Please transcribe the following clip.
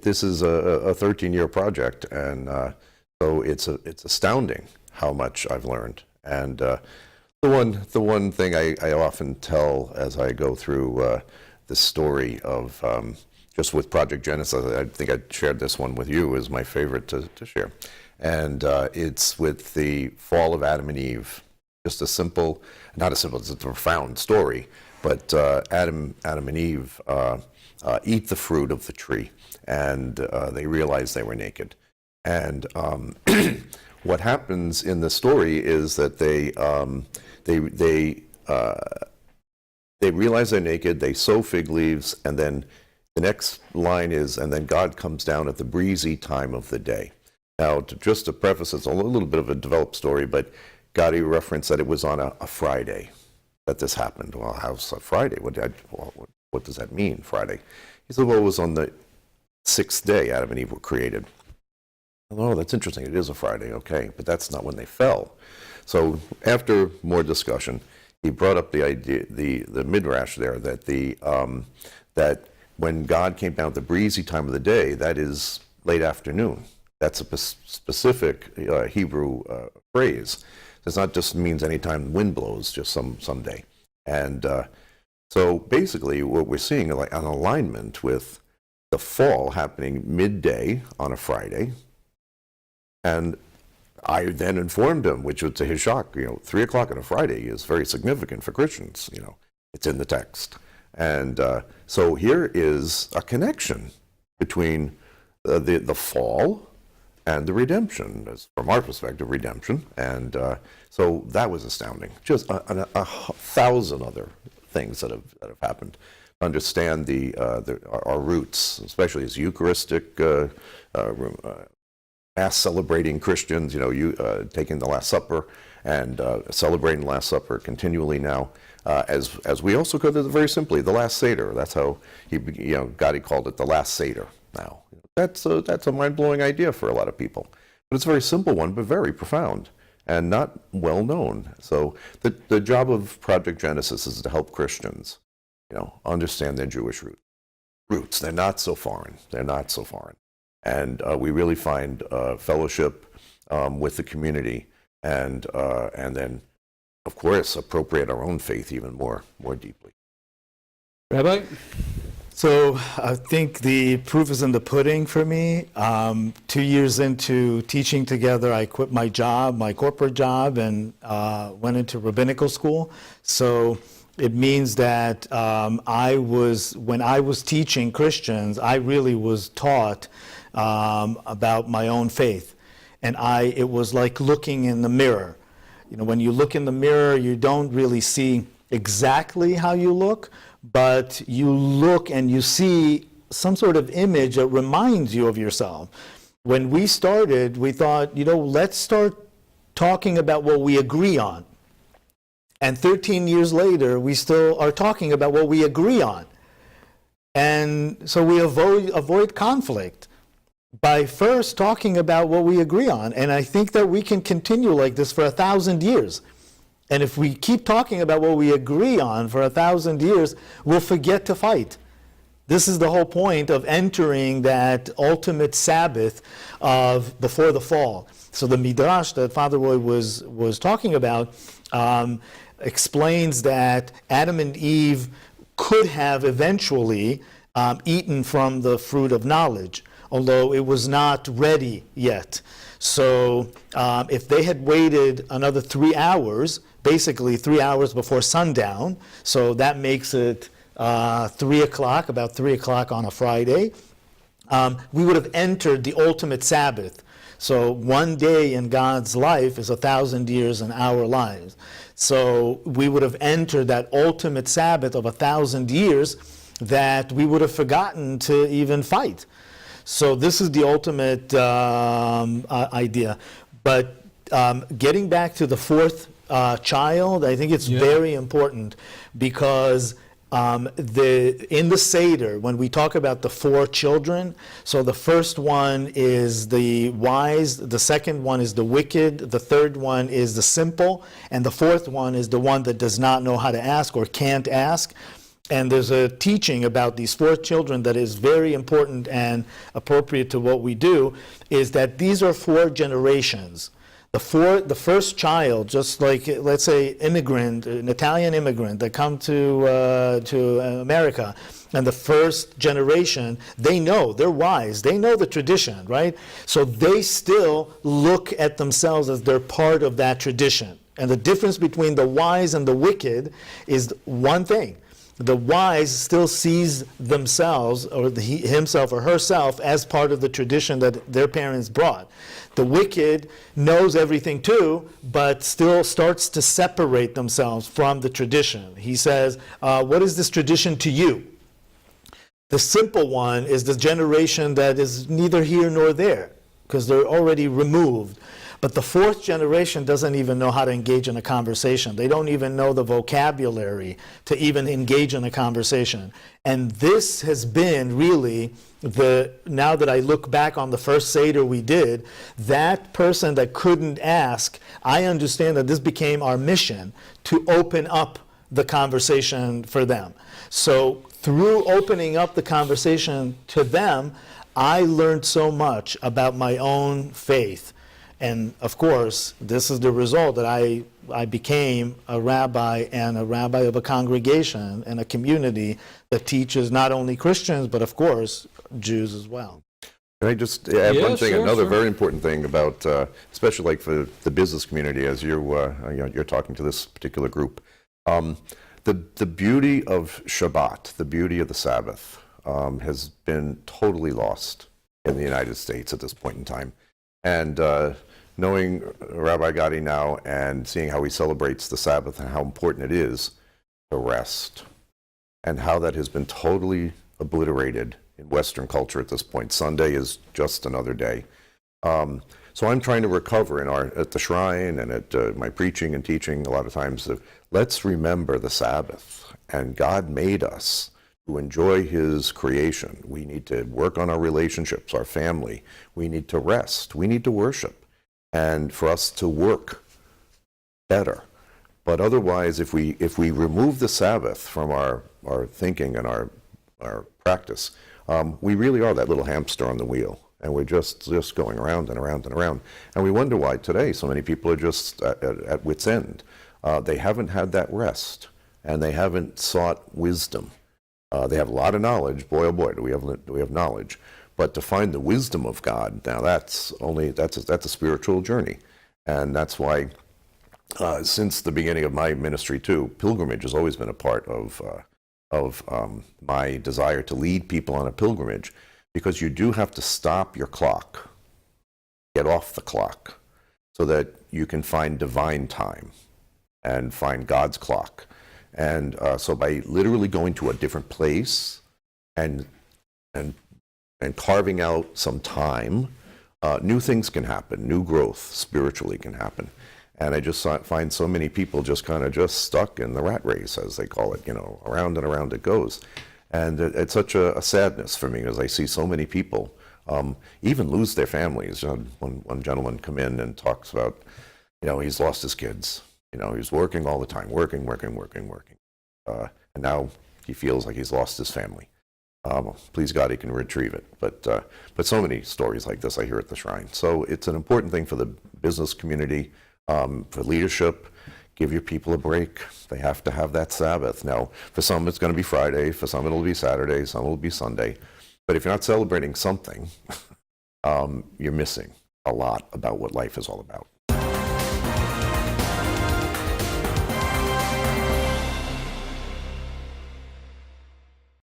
this is a 13-year project, and so it's astounding how much I've learned. And the one thing I often tell as I go through the story of just with Project Genesis, I think I shared this one with you, is my favorite to share. And it's with the fall of Adam and Eve. Just it's a profound story, but Adam and Eve eat the fruit of the tree, and they realized they were naked. And what happens in the story is that they realize they're naked, they sew fig leaves, and then the next line is, and then God comes down at the breezy time of the day. Now, just to preface, it's a little bit of a developed story, but Gadi referenced that it was on a Friday that this happened. Well, how's a Friday? What does that mean, Friday? He said, well, it was on the 6th day Adam and Eve were created. Oh, that's interesting. It is a Friday, okay, but that's not when they fell. So after more discussion, he brought up the idea, the midrash there, that that when God came down at the breezy time of the day, that is late afternoon. That's a specific Hebrew phrase. It's not just means anytime the wind blows, just some day. And so basically what we're seeing is like an alignment with the fall happening midday on a Friday. And I then informed him, which was to his shock, 3 o'clock on a Friday is very significant for Christians. It's in the text. And so here is a connection between the fall and the redemption, as from our perspective, redemption. And so that was astounding. Just a thousand other things that have happened. Understand our roots, especially as Eucharistic Mass celebrating Christians, taking the Last Supper and celebrating the Last Supper continually now. As we also could, very simply, the Last Seder. That's how Gadi called it, the Last Seder. Now, that's a mind-blowing idea for a lot of people, but it's a very simple one, but very profound and not well known. So the job of Project Genesis is to help Christians, understand their Jewish roots. They're not so foreign. And we really find fellowship with the community, and then, of course, appropriate our own faith even more deeply. Rabbi? So I think the proof is in the pudding for me. 2 years into teaching together, I quit my job, my corporate job, and went into rabbinical school. So it means that when I was teaching Christians, I really was taught about my own faith. And it was like looking in the mirror. When you look in the mirror, you don't really see exactly how you look, but you look and you see some sort of image that reminds you of yourself. When we started, we thought, let's start talking about what we agree on. And 13 years later, we still are talking about what we agree on. And so we avoid conflict by first talking about what we agree on. And I think that we can continue like this for 1,000 years. And if we keep talking about what we agree on for 1,000 years, we'll forget to fight. This is the whole point of entering that ultimate Sabbath of before the fall. So the Midrash that Father Roy was talking about explains that Adam and Eve could have eventually eaten from the fruit of knowledge, although it was not ready yet. So if they had waited another 3 hours, basically 3 hours before sundown, so that makes it 3 o'clock, about 3 o'clock on a Friday, we would have entered the ultimate Sabbath. So 1 day in God's life is 1,000 years in our lives. So we would have entered that ultimate Sabbath of 1,000 years that we would have forgotten to even fight. So this is the ultimate idea. But getting back to the fourth child, I think it's very important because in the Seder, when we talk about the 4 children, so the first one is the wise, the second one is the wicked, the third one is the simple, and the fourth one is the one that does not know how to ask or can't ask. and there's a teaching about these 4 children that is very important and appropriate to what we do, is that these are 4 generations. The first child, just like, let's say, an Italian immigrant that come to America, and the first generation, they know, they're wise, they know the tradition, right? So they still look at themselves as they're part of that tradition. And the difference between the wise and the wicked is one thing. The wise still sees themselves, or himself or herself, as part of the tradition that their parents brought. The wicked knows everything too, but still starts to separate themselves from the tradition. He says, what is this tradition to you? The simple one is the generation that is neither here nor there, because they're already removed. But the 4th generation doesn't even know how to engage in a conversation. They don't even know the vocabulary to even engage in a conversation. And this has been really now that I look back on the first Seder we did, that person that couldn't ask, I understand that this became our mission to open up the conversation for them. So through opening up the conversation to them, I learned so much about my own faith. And of course, this is the result that I became a rabbi, and a rabbi of a congregation and a community that teaches not only Christians, but of course, Jews as well. Can I just add one thing? Sure, Another sure. very important thing about, especially like for the business community, as you're talking to this particular group, the beauty of Shabbat, the beauty of the Sabbath, has been totally lost in the United States at this point in time. And knowing Rabbi Gadi now and seeing how he celebrates the Sabbath and how important it is to rest, and how that has been totally obliterated in Western culture at this point. Sunday is just another day. So I'm trying to recover at the shrine and at my preaching and teaching a lot of times. Let's remember the Sabbath, and God made us to enjoy his creation. We need to work on our relationships, our family. We need to rest. We need to worship, and for us to work better. But otherwise, if we remove the Sabbath from our thinking and our practice, we really are that little hamster on the wheel, and we're just going around and around and around. And we wonder why today so many people are just at wit's end. They haven't had that rest, and they haven't sought wisdom. They have a lot of knowledge. Boy, oh boy, do we have knowledge. But to find the wisdom of God, now that's a spiritual journey. And that's why, since the beginning of my ministry too, pilgrimage has always been a part of my desire to lead people on a pilgrimage, because you do have to stop your clock, get off the clock, so that you can find divine time and find God's clock. And so by literally going to a different place and carving out some time, new things can happen, new growth spiritually can happen. And I just find so many people just kind of just stuck in the rat race, as they call it, around and around it goes. And it's such a sadness for me, as I see so many people even lose their families. One gentleman come in and talks about, he's lost his kids. He's working all the time, working. And now he feels like he's lost his family. Please God, he can retrieve it. But so many stories like this I hear at the shrine. So it's an important thing for the business community, for leadership. Give your people a break. They have to have that Sabbath. Now, for some it's going to be Friday, for some it'll be Saturday, some will be Sunday. But if you're not celebrating something, you're missing a lot about what life is all about.